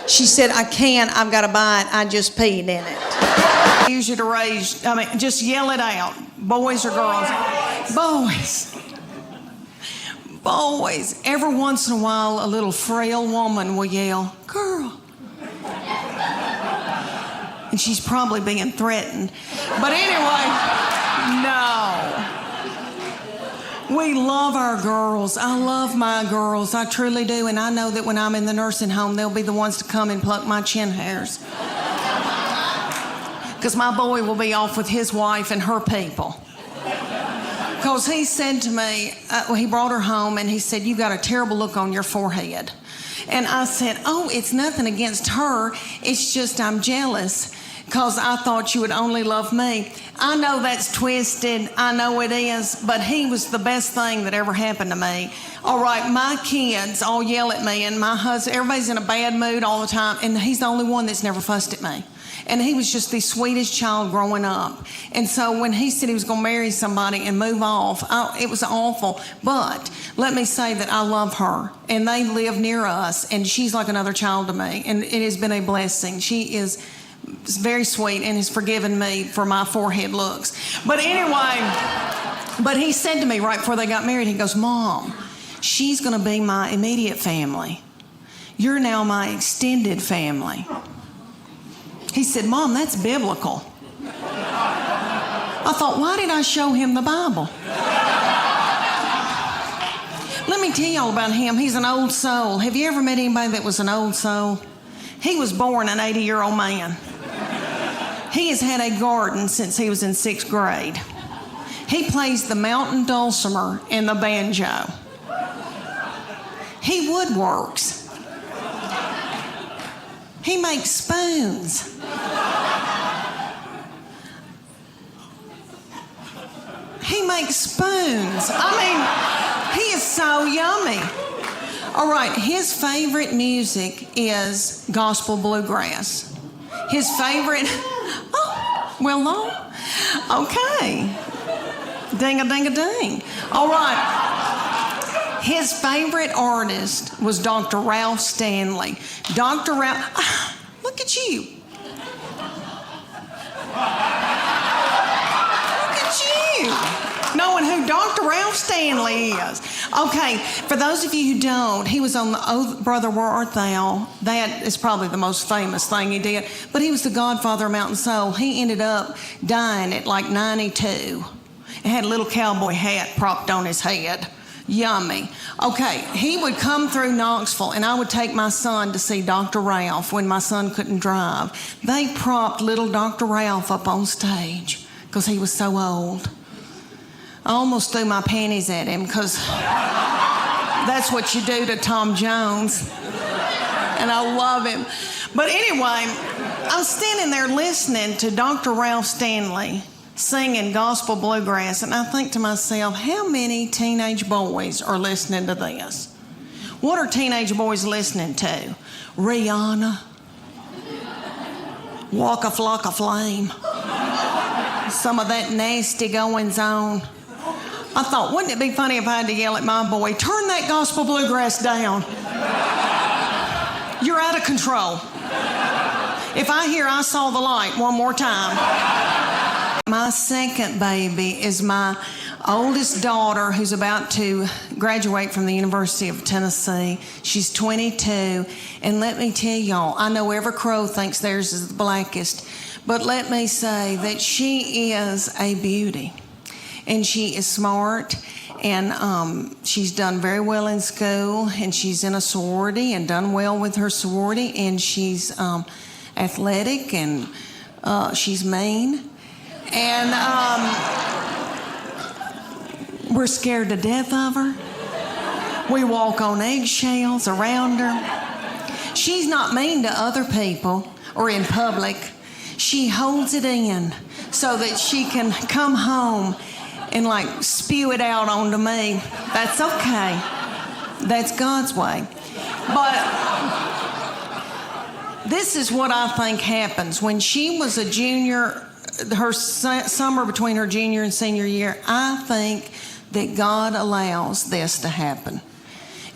She said, I can't, I've got to buy it, I just peed in it. Use you to raise, just yell it out. Boys or girls? Boys. Boys. Every once in a while, a little frail woman will yell, girl. And she's probably being threatened. But anyway, no. We love our girls. I love my girls. I truly do. And I know that when I'm in the nursing home, they'll be the ones to come and pluck my chin hairs. Because my boy will be off with his wife and her people. Because he said to me, he brought her home and he said, you got a terrible look on your forehead. And I said, oh, it's nothing against her. It's just I'm jealous. Because I thought you would only love me. I know that's twisted. I know it is. But he was the best thing that ever happened to me. All right, my kids all yell at me, and my husband, everybody's in a bad mood all the time, and he's the only one that's never fussed at me. And he was just the sweetest child growing up. And so when he said he was going to marry somebody and move off, it was awful. But let me say that I love her, and they live near us, and she's like another child to me, and it has been a blessing. She is very sweet and has forgiven me for my forehead looks. But anyway, but he said to me right before they got married, he goes, Mom, she's going to be my immediate family. You're now my extended family. He said, Mom, that's biblical. I thought, why did I show him the Bible? Let me tell y'all about him. He's an old soul. Have you ever met anybody that was an old soul? He was born an 80-year-old man. He has had a garden since he was in 6th grade. He plays the mountain dulcimer and the banjo. He woodworks. He makes spoons. He makes spoons. He is so yummy. All right, his favorite music is gospel bluegrass. His favorite, okay. Ding-a-ding-a-ding. All right. His favorite artist was Dr. Ralph Stanley. Dr. Ralph, look at you. Look at you. Knowing who Dr. Ralph Stanley is. Okay, for those of you who don't, he was on the Oh Brother Where Art Thou. That is probably the most famous thing he did. But he was the godfather of Mountain Soul. He ended up dying at like 92. He had a little cowboy hat propped on his head. Yummy. Okay, he would come through Knoxville, and I would take my son to see Dr. Ralph when my son couldn't drive. They propped little Dr. Ralph up on stage because he was so old. I almost threw my panties at him because that's what you do to Tom Jones. And I love him. But anyway, I'm standing there listening to Dr. Ralph Stanley singing gospel bluegrass, and I think to myself, how many teenage boys are listening to this? What are teenage boys listening to? Rihanna, Waka Flocka Flame, some of that nasty goings on. I thought, wouldn't it be funny if I had to yell at my boy, turn that gospel bluegrass down. You're out of control. If I hear I saw the light one more time. My second baby is my oldest daughter who's about to graduate from the University of Tennessee. She's 22. And let me tell y'all, I know every crow thinks theirs is the blackest, but let me say that she is a beauty. And she is smart, and she's done very well in school, and she's in a sorority and done well with her sorority, and she's athletic, and she's mean. And we're scared to death of her. We walk on eggshells around her. She's not mean to other people or in public. She holds it in so that she can come home and like spew it out onto me. That's okay. That's God's way. But this is what I think happens. When she was a junior, her summer between her junior and senior year, I think that God allows this to happen.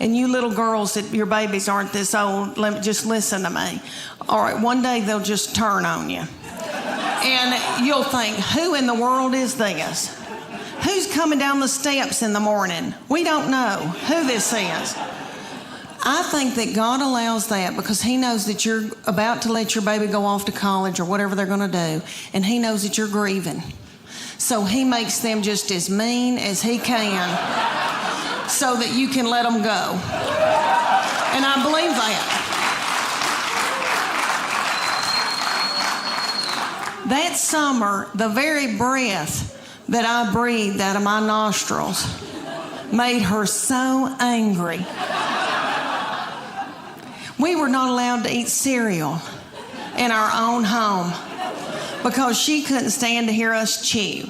And you little girls that your babies aren't this old, just listen to me. All right, one day they'll just turn on you. And you'll think, who in the world is this? Who's coming down the steps in the morning? We don't know who this is. I think that God allows that because He knows that you're about to let your baby go off to college or whatever they're going to do, and He knows that you're grieving. So He makes them just as mean as He can so that you can let them go. And I believe that. That summer, the very breath that I breathed out of my nostrils made her so angry. We were not allowed to eat cereal in our own home because she couldn't stand to hear us chew.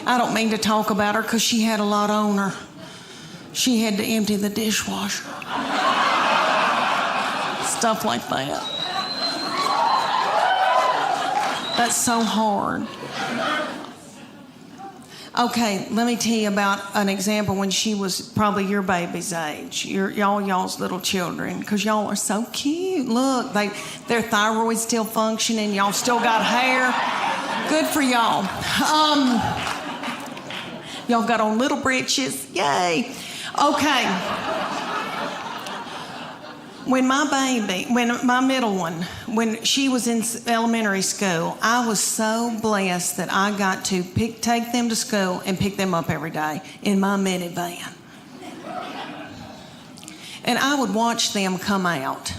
I don't mean to talk about her because she had a lot on her. She had to empty the dishwasher. Stuff like that. That's so hard. Okay, let me tell you about an example when she was probably your baby's age, y'all's little children, because y'all are so cute. Look, their thyroid's still functioning. Y'all still got hair. Good for y'all. Y'all got on little breeches. Yay. Okay. When my middle one, when she was in elementary school, I was so blessed that I got to take them to school and pick them up every day in my minivan. And I would watch them come out,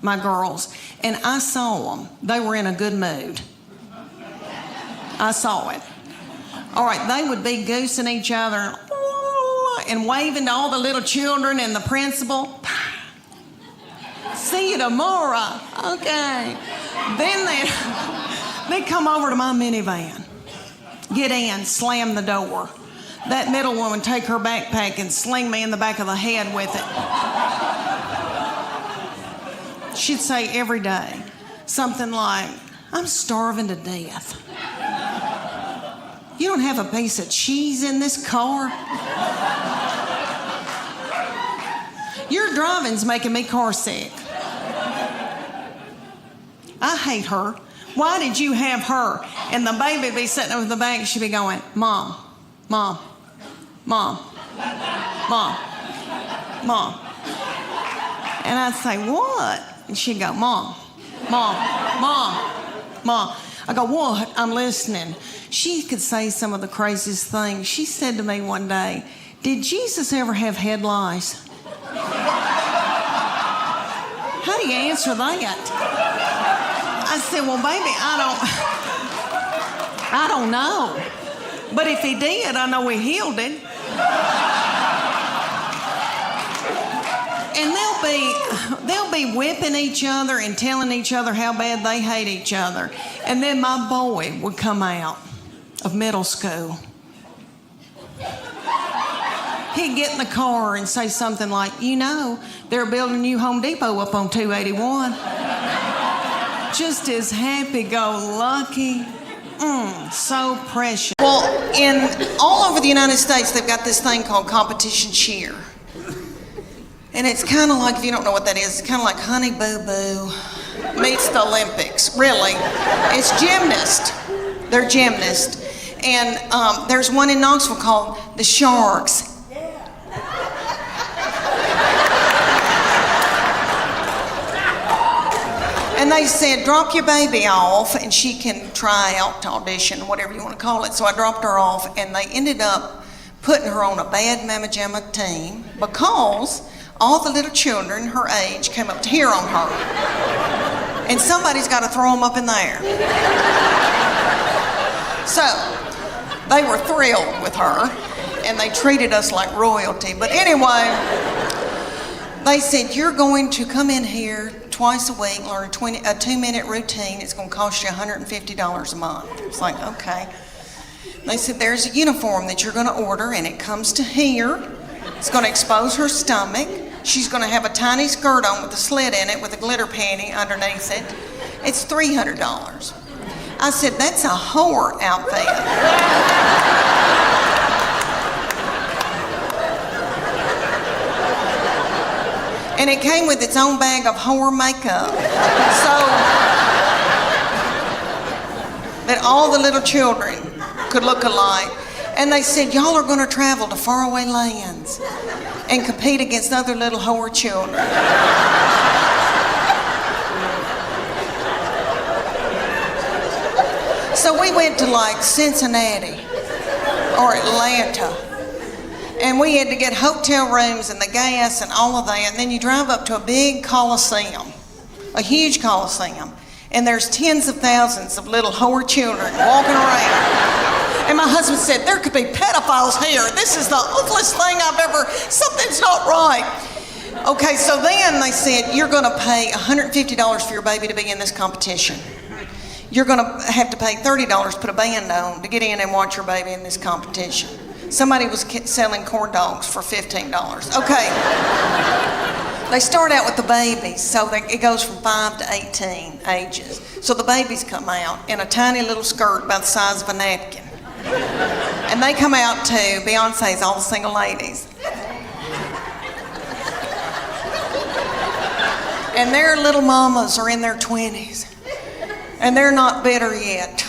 my girls, and I saw them. They were in a good mood. I saw it. All right, they would be goosing each other and waving to all the little children and the principal. See you tomorrow. Okay. Then they'd come over to my minivan, get in, slam the door. That middle woman take her backpack and sling me in the back of the head with it. She'd say every day something like, I'm starving to death. You don't have a piece of cheese in this car? Your driving's making me car sick. I hate her. Why did you have her? And the baby be sitting over the back, she'd be going, Mom, Mom, Mom, Mom, Mom. And I'd say, what? And she'd go, Mom, Mom, Mom, Mom. I go, what? I'm listening. She could say some of the craziest things. She said to me one day, did Jesus ever have head lice? How do you answer that? I said, well, baby, I don't know. But if He did, I know He healed it. And they'll be whipping each other and telling each other how bad they hate each other. And then my boy would come out of middle school. He'd get in the car and say something like, you know, they're building a new Home Depot up on 281. Just as happy-go-lucky. So precious. Well, all over the United States, they've got this thing called competition cheer. And it's kind of like, if you don't know what that is, it's kind of like Honey Boo Boo meets the Olympics, really. It's gymnast. They're gymnasts. And there's one in Knoxville called the Sharks. And they said, drop your baby off and she can try out to audition, whatever you want to call it. So I dropped her off and they ended up putting her on a bad Mamma Jamma team because all the little children her age came up to hear on her. And somebody's got to throw them up in the air. So they were thrilled with her and they treated us like royalty. But anyway, they said, you're going to come in here twice a week, learn a 2-minute routine. It's going to cost you $150 a month. It's like, okay. They said, there's a uniform that you're going to order, and it comes to here. It's going to expose her stomach. She's going to have a tiny skirt on with a slit in it with a glitter panty underneath it. It's $300. I said, that's a whore outfit. And it came with its own bag of whore makeup. So that all the little children could look alike. And they said, y'all are going to travel to faraway lands and compete against other little whore children. So we went to like Cincinnati or Atlanta. And we had to get hotel rooms and the gas and all of that. And then you drive up to a big coliseum, a huge coliseum. And there's tens of thousands of little whore children walking around. And my husband said, there could be pedophiles here. This is the ugliest thing I've ever, something's not right. Okay, so then they said, you're gonna pay $150 for your baby to be in this competition. You're gonna have to pay $30 to put a band on to get in and watch your baby in this competition. Somebody was selling corn dogs for $15. Okay. They start out with the babies, so it goes from 5 to 18 ages. So the babies come out in a tiny little skirt about the size of a napkin. And they come out to Beyonce's All the Single Ladies. And their little mamas are in their 20s. And they're not bitter yet.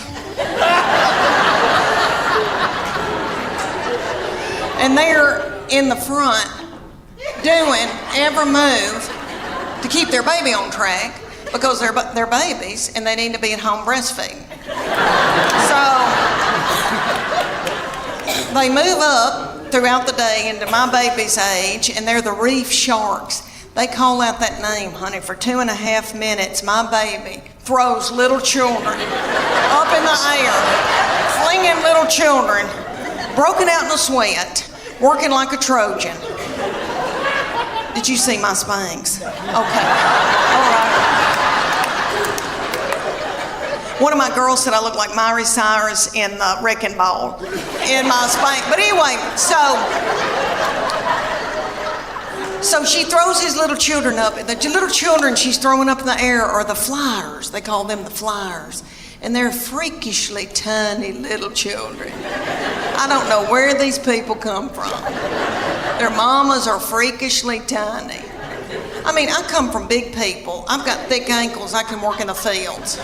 And they're in the front doing every move to keep their baby on track because they're babies and they need to be at home breastfeeding. So they move up throughout the day into my baby's age, and they're the reef sharks. They call out that name, honey, for 2.5 minutes. My baby throws little children up in the air, flinging little children, broken out in a sweat, working like a Trojan. Did you see my Spanx? Okay, all right. One of my girls said I look like Miley Cyrus in the Wrecking Ball in my Spanx. But anyway, so she throws these little children up. The little children she's throwing up in the air are the flyers. They call them the flyers. And they're freakishly tiny little children. I don't know where these people come from. Their mamas are freakishly tiny. I mean, I come from big people. I've got thick ankles. I can work in the fields.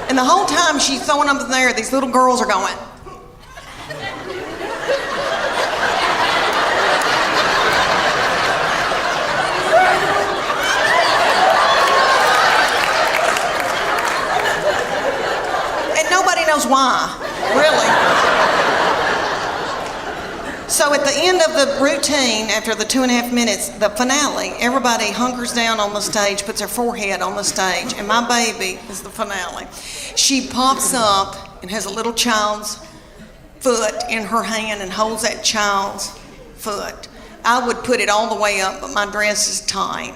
And the whole time she's throwing them up in the air, these little girls are going. Nobody knows why, really. So at the end of the routine, after the 2.5 minutes, the finale, everybody hunkers down on the stage, puts their forehead on the stage, and my baby is the finale. She pops up and has a little child's foot in her hand and holds that child's foot. I would put it all the way up, but my dress is tight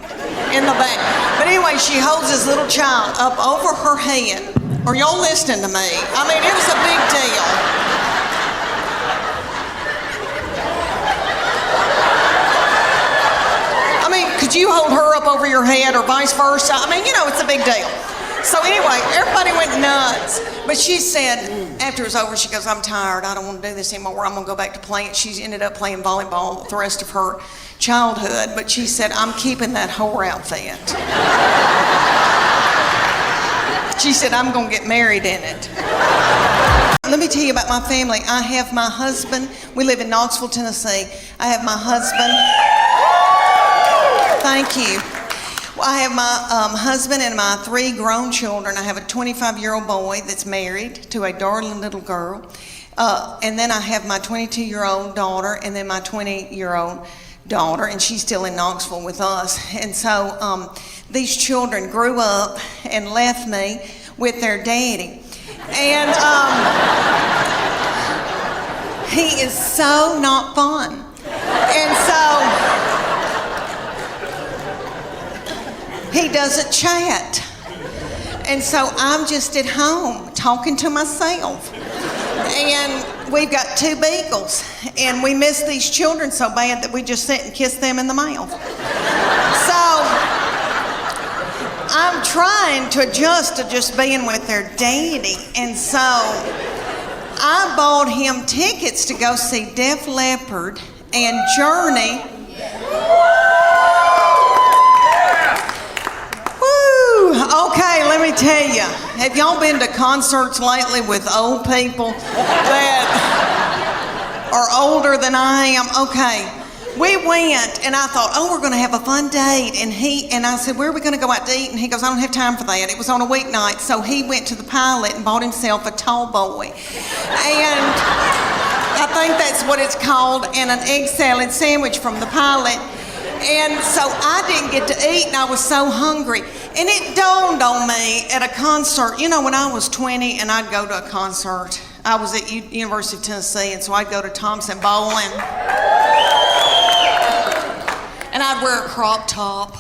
in the back. But anyway, she holds this little child up over her head. Are y'all listening to me? I mean, it was a big deal. I mean, could you hold her up over your head or vice versa? I mean, you know, it's a big deal. So anyway, everybody went nuts. But she said, after it was over, she goes, I'm tired. I don't want to do this anymore. I'm going to go back to playing. She ended up playing volleyball the rest of her childhood. But she said, I'm keeping that whore outfit. She said, I'm going to get married in it. Let me tell you about my family. I have my husband. We live in Knoxville, Tennessee. I have my husband. Thank you. I have my husband and my 3 grown children. I have a 25-year-old boy that's married to a darling little girl. And then I have my 22-year-old daughter and then my 20-year-old daughter, and she's still in Knoxville with us. And so these children grew up and left me with their daddy. And he is so not fun. And so he doesn't chat. And so I'm just at home talking to myself. And we've got 2 beagles. And we miss these children so bad that we just sit and kiss them in the mouth. So I'm trying to adjust to just being with their daddy. And so I bought him tickets to go see Def Leppard and Journey. Okay, let me tell you. Have y'all been to concerts lately with old people that are older than I am? Okay, we went and I thought, oh, we're going to have a fun date. And I said, where are we going to go out to eat? And he goes, I don't have time for that. It was on a weeknight, so he went to the Pilot and bought himself a tall boy. And I think that's what it's called, and an egg salad sandwich from the Pilot. And so I didn't get to eat, and I was so hungry. And it dawned on me at a concert. You know, when I was 20 and I'd go to a concert, I was at University of Tennessee, and so I'd go to Thompson Bowling. And I'd wear a crop top.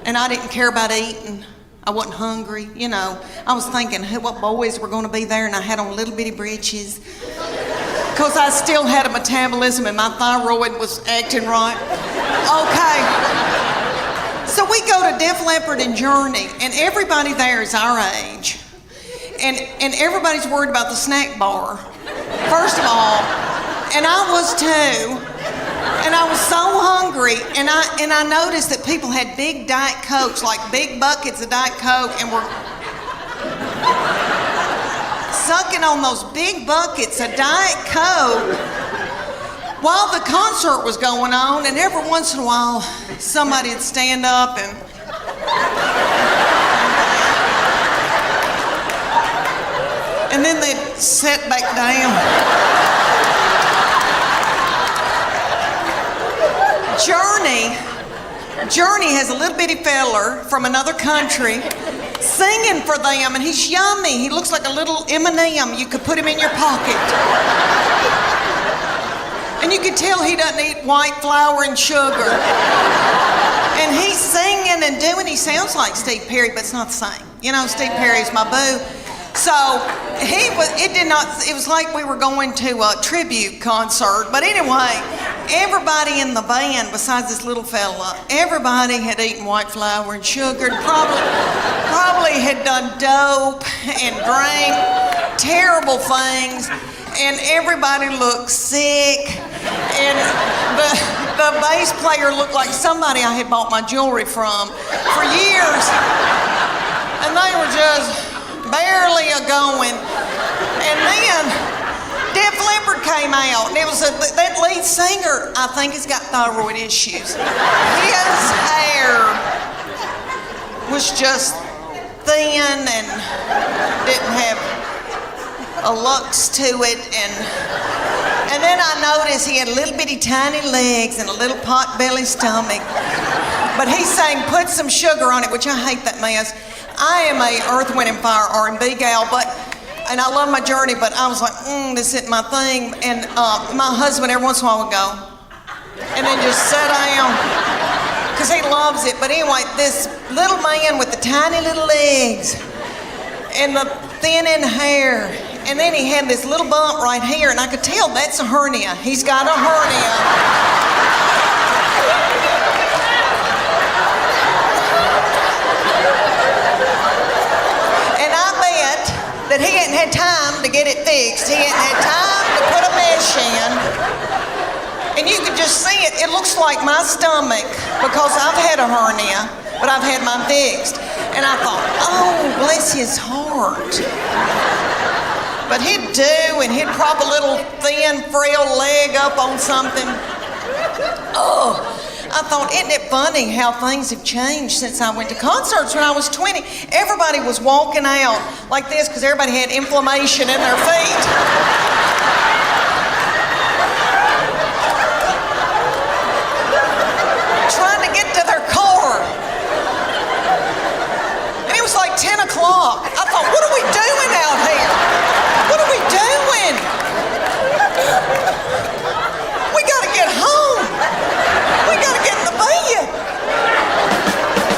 And I didn't care about eating. I wasn't hungry, you know. I was thinking what boys were going to be there, and I had on little bitty breeches. Because I still had a metabolism and my thyroid was acting right. Okay. So we go to Def Leppard and Journey, and everybody there is our age. And everybody's worried about the snack bar, first of all. And I was too. And I was so hungry, and I noticed that people had big Diet Cokes, like big buckets of Diet Coke, and were sucking on those big buckets of Diet Coke while the concert was going on. And every once in a while, somebody would stand up and then they'd sit back down. Journey has a little bitty feller from another country singing for them, and he's yummy. He looks like a little M&M. You could put him in your pocket. And you can tell he doesn't eat white flour and sugar. And he's singing and doing, he sounds like Steve Perry, but it's not the same. You know, Steve Perry's my boo. So it was like we were going to a tribute concert. But anyway, everybody in the band, besides this little fella, everybody had eaten white flour and sugar, probably had done dope and drank terrible things, and everybody looked sick. And the bass player looked like somebody I had bought my jewelry from for years. And they were just barely a-going. And then Def Leppard came out, and it was that lead singer, I think he's got thyroid issues. His hair was just thin and didn't have a lux to it. And then I noticed he had little bitty tiny legs and a little pot-belly stomach. But he sang Put Some Sugar on It, which I hate that mess. I am a Earth, Wind & Fire R&B gal, and I love my Journey, but I was like, this isn't my thing. And my husband every once in a while would go, and then just sit down, because he loves it. But anyway, this little man with the tiny little legs and the thin-in hair, and then he had this little bump right here, and I could tell that's a hernia. He's got a hernia. But he hadn't had time to get it fixed. He hadn't had time to put a mesh in. And you could just see it. It looks like my stomach because I've had a hernia, but I've had mine fixed. And I thought, oh, bless his heart. But he'd do, and he'd prop a little thin, frail leg up on something. Oh, I thought, isn't it funny how things have changed since I went to concerts when I was 20? Everybody was walking out like this because everybody had inflammation in their feet. Trying to get to their car. And it was like 10 o'clock. I thought, what are we doing